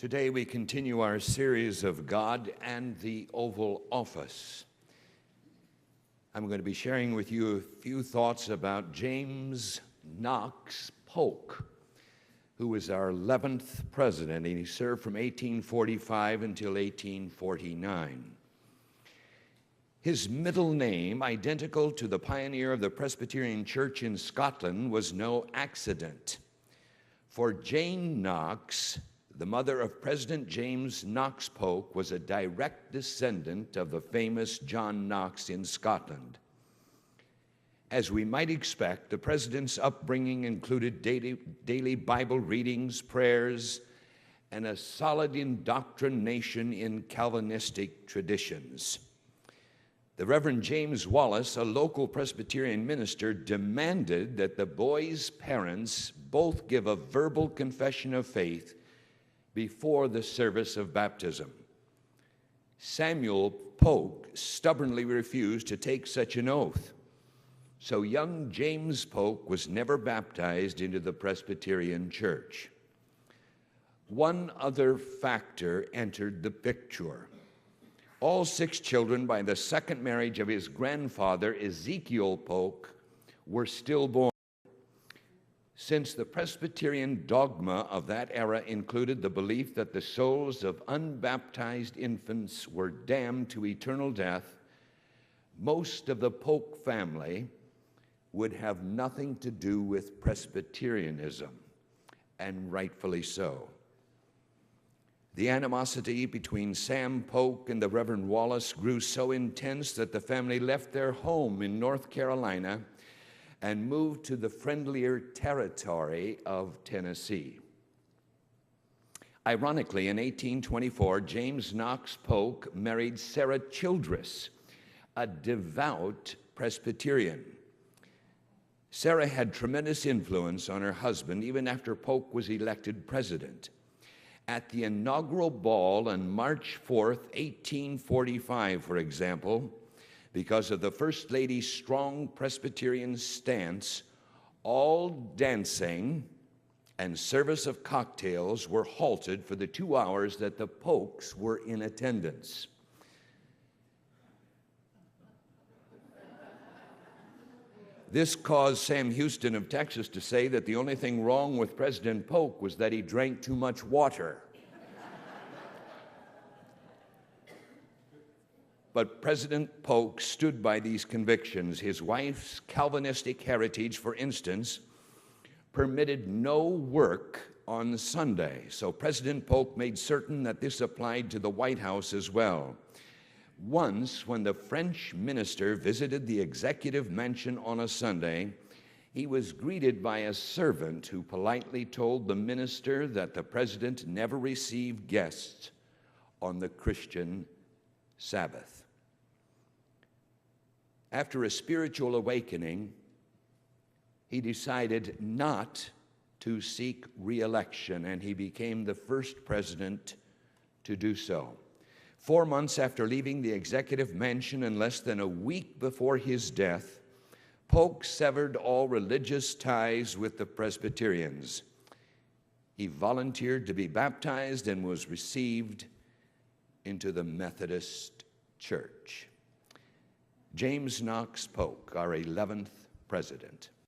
Today we continue our series of God and the Oval Office. I'm going to be sharing with you a few thoughts about James Knox Polk, who was our 11th president, and he served from 1845 until 1849. His middle name, identical to the pioneer of the Presbyterian Church in Scotland, was no accident. For Jane Knox, the mother of President James Knox Polk, was a direct descendant of the famous John Knox in Scotland. As we might expect, the president's upbringing included daily Bible readings, prayers, and a solid indoctrination in Calvinistic traditions. The Reverend James Wallace, a local Presbyterian minister, demanded that the boy's parents both give a verbal confession of faith before the service of baptism. Samuel Polk stubbornly refused to take such an oath, so young James Polk was never baptized into the Presbyterian Church. One other factor entered the picture. All 6 children by the second marriage of his grandfather, Ezekiel Polk, were stillborn. Since the Presbyterian dogma of that era included the belief that the souls of unbaptized infants were damned to eternal death, most of the Polk family would have nothing to do with Presbyterianism, and rightfully so. The animosity between Sam Polk and the Reverend Wallace grew so intense that the family left their home in North Carolina and moved to the friendlier territory of Tennessee. Ironically, in 1824, James Knox Polk married Sarah Childress, a devout Presbyterian. Sarah had tremendous influence on her husband even after Polk was elected president. At the inaugural ball on March 4th, 1845, for example, because of the First Lady's strong Presbyterian stance, all dancing and service of cocktails were halted for the 2 hours that the Polks were in attendance. This caused Sam Houston of Texas to say that the only thing wrong with President Polk was that he drank too much water. But President Polk stood by these convictions. His wife's Calvinistic heritage, for instance, permitted no work on Sunday. So President Polk made certain that this applied to the White House as well. Once, when the French minister visited the executive mansion on a Sunday, he was greeted by a servant who politely told the minister that the president never received guests on the Christian Sabbath. After a spiritual awakening, he decided not to seek re-election, and he became the first president to do so. 4 months after leaving the executive mansion and less than a week before his death, Polk severed all religious ties with the Presbyterians. He volunteered to be baptized and was received into the Methodist Church. James Knox Polk, our 11th president.